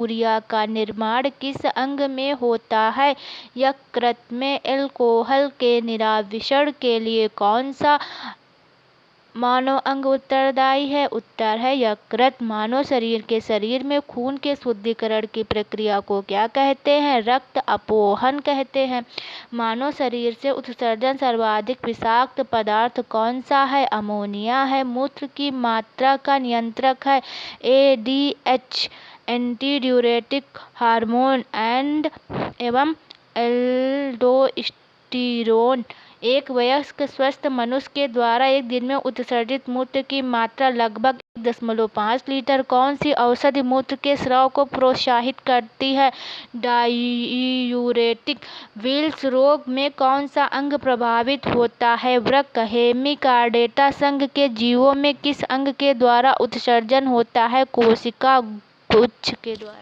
Urea का निर्माण किस अंग में होता है? यकृत में। अल्कोहल के निरावरण के लिए कौन सा मानव अंग उत्तरदायी है? उत्तर है यकृत। मानव शरीर में खून के शुद्धिकरण की प्रक्रिया को क्या कहते हैं? रक्त अपोहन कहते हैं। मानव शरीर से उत्सर्जन सर्वाधिक विषाक्त पदार्थ कौन सा है? अमोनिया है। मूत्र की मात्रा का नियंत्रक है एडीएच, एंटी डाययूरेटिक हार्मोन एवं एल्डोस्टेरोन। एक वयस्क स्वस्थ मनुष्य के द्वारा एक दिन में उत्सर्जित मूत्र की मात्रा लगभग 1.5 लीटर। कौन सी औषधि मूत्र के स्राव को प्रोत्साहित करती है? डाययूरेटिक। विल्स रोग में कौन सा अंग प्रभावित होता है? वृक्क। हेमिकार्डेटा संघ के जीवों में किस अंग के द्वारा उत्सर्जन होता है? कोशिका गुच्छ के द्वारा।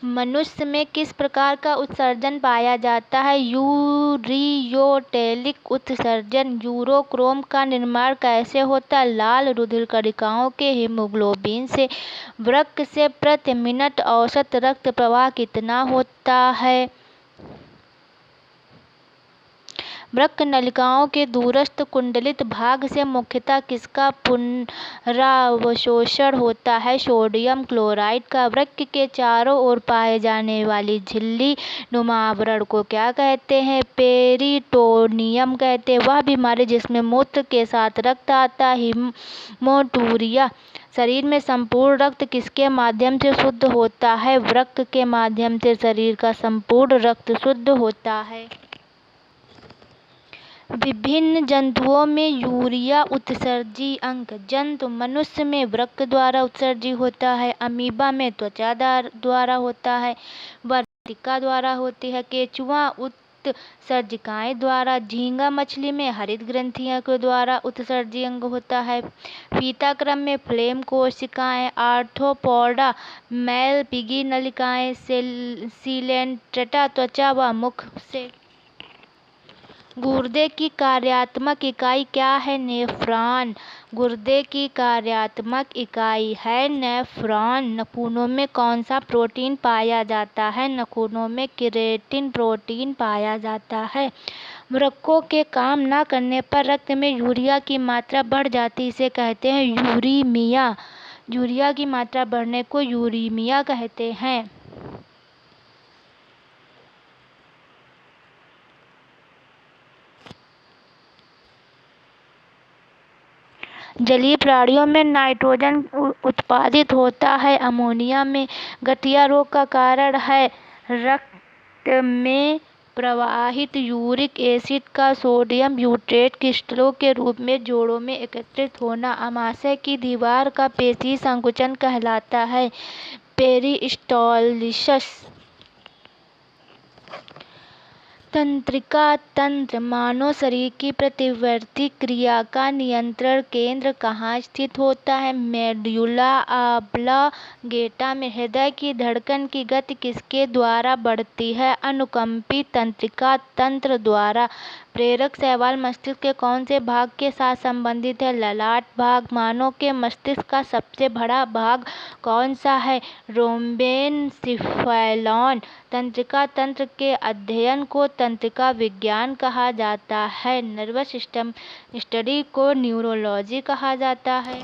मनुष्य में किस प्रकार का उत्सर्जन पाया जाता है? यूरियोटेलिक उत्सर्जन। यूरोक्रोम का निर्माण कैसे होता है? लाल रुधिर कणिकाओं के हीमोग्लोबिन से। वृक्क से प्रति मिनट औसत रक्त प्रवाह कितना होता है? वृक्क नलिकाओं के दूरस्थ कुंडलित भाग से मुख्यतः किसका पुनरावशोषण होता है? सोडियम क्लोराइड का। वृक्क के चारों ओर पाए जाने वाली झिल्ली नुमा आवरण को क्या कहते हैं? पेरिटोनियम कहते हैं। वह बीमारी जिसमें मूत्र के साथ रक्त आता है? हीमोटूरिया। शरीर में संपूर्ण रक्त किसके माध्यम से शुद्ध होता है? वृक्क के माध्यम से शरीर का संपूर्ण रक्त शुद्ध होता है। विभिन्न जंतुओं में यूरिया उत्सर्जी अंग। जंतु मनुष्य में वृक्क द्वारा उत्सर्जी होता है। अमीबा में त्वचा द्वारा होता है। वर्तिका द्वारा होती है। केंचुआ उत्सर्जिकाएं द्वारा। झींगा मछली में हरित ग्रंथियों के द्वारा उत्सर्जी अंग होता है। फीता क्रम में फ्लेम कोशिकाएं। आर्थ्रोपोडा मैलपिगी नलिकाएं। सीलेंट्रेटा त्वचा व मुख से। गुर्दे की कार्यात्मक इकाई क्या है? नेफ्रॉन। गुर्दे की कार्यात्मक इकाई है नेफ्रॉन। नाखूनों में कौन सा प्रोटीन पाया जाता है? नाखूनों में केराटिन प्रोटीन पाया जाता है। वृक्कों के काम न करने पर रक्त में यूरिया की मात्रा बढ़ जाती, इसे कहते हैं यूरीमिया। यूरिया की मात्रा बढ़ने को यूरीमिया कहते हैं। जलीय प्राणियों में नाइट्रोजन उत्पादित होता है अमोनिया में। गठिया रोग का कारण है रक्त में प्रवाहित यूरिक एसिड का सोडियम ब्यूट्रेट क्रिस्टलों के रूप में जोड़ों में एकत्रित होना। आमाशय की दीवार का पेशी संकुचन कहलाता है पेरिस्टालसिस। तंत्रिका तंत्र। मानव शरीर की प्रतिवर्ती क्रिया का नियंत्रण केंद्र कहाँ स्थित होता है? मेडुला ऑब्लांगेटा में। हृदय की धड़कन की गति किसके द्वारा बढ़ती है? अनुकंपी तंत्रिका तंत्र द्वारा। प्रेरक शैवाल मस्तिष्क के कौन से भाग के साथ संबंधित है? ललाट भाग। मानव के मस्तिष्क का सबसे बड़ा भाग कौन सा है? रोम्बेनसिफेलॉन। तंत्रिका तंत्र के अध्ययन को तंत्रिका विज्ञान कहा जाता है। नर्वस सिस्टम स्टडी को न्यूरोलॉजी कहा जाता है।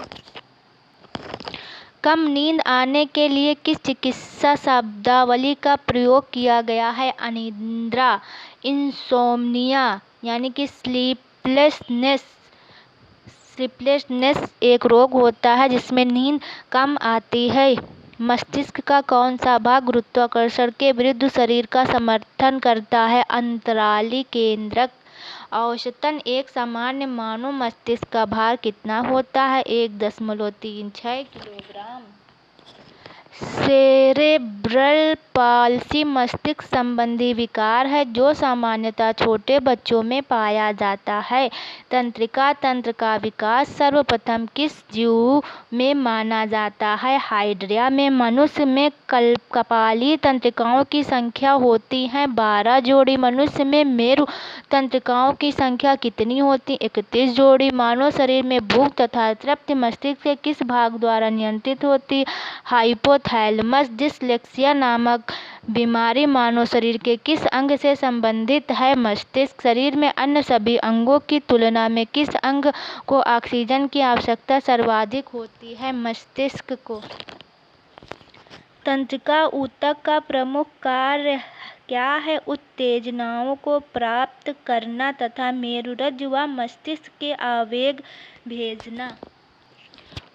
कम नींद आने के लिए किस चिकित्सा शब्दावली का प्रयोग किया गया है? अनिद्रा, इंसोम्निया यानी कि स्लीपलेसनेस एक रोग होता है जिसमें नींद कम आती है। मस्तिष्क का कौन सा भाग गुरुत्वाकर्षण के विरुद्ध शरीर का समर्थन करता है? अंतराली केंद्रक। औसतन एक सामान्य मानव मस्तिष्क का भार कितना होता है? 1.36 किलोग्राम। सेरेब्रम सेरेब्रल पाल्सी मस्तिष्क संबंधी विकार है जो सामान्यतः छोटे बच्चों में पाया जाता है। तंत्रिका तंत्र का विकास सर्वप्रथम किस जीव में माना जाता है? हाइड्रा में। मनुष्य में कपाली तंत्रिकाओं की संख्या होती है 12 जोड़ी। मनुष्य में मेरु तंत्रिकाओं की संख्या कितनी होती? 31 जोड़ी। मानव शरीर में भूख तथा तृप्ति मस्तिष्क के किस भाग द्वारा नियंत्रित होती? हाइपोथैलेमस। डिसलेक्सिया नामक बीमारी मानव शरीर के किस अंग से संबंधित है? मस्तिष्क। शरीर में अन्य सभी अंगों की तुलना में किस अंग को ऑक्सीजन की आवश्यकता सर्वाधिक होती है? मस्तिष्क को। तंत्रिका ऊतक का प्रमुख कार्य क्या है? उत्तेजनाओं को प्राप्त करना तथा मेरुरज्जु व मस्तिष्क के आवेग भेजना।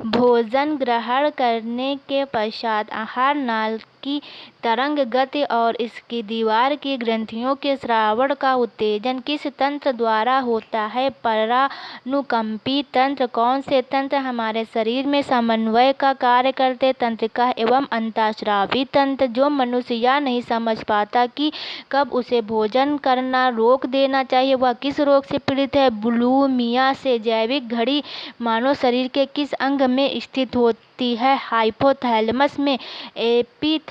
भोजन ग्रहण करने के पश्चात आहार नाल की तरंग गति और इसकी दीवार की ग्रंथियों के स्रावण का उत्तेजन किस तंत्र द्वारा होता है? परानुकंपी तंत्र। कौन से तंत्र हमारे शरीर में समन्वय का कार्य करते? तंत्रिका एवं अंतःस्रावी तंत्र। जो मनुष्य यह नहीं समझ पाता कि कब उसे भोजन करना रोक देना चाहिए वह किस रोग से पीड़ित है? बुलिमिया से। जैविक घड़ी मानव शरीर के किस अंग में स्थित होती है? हाइपोथैलेमस में।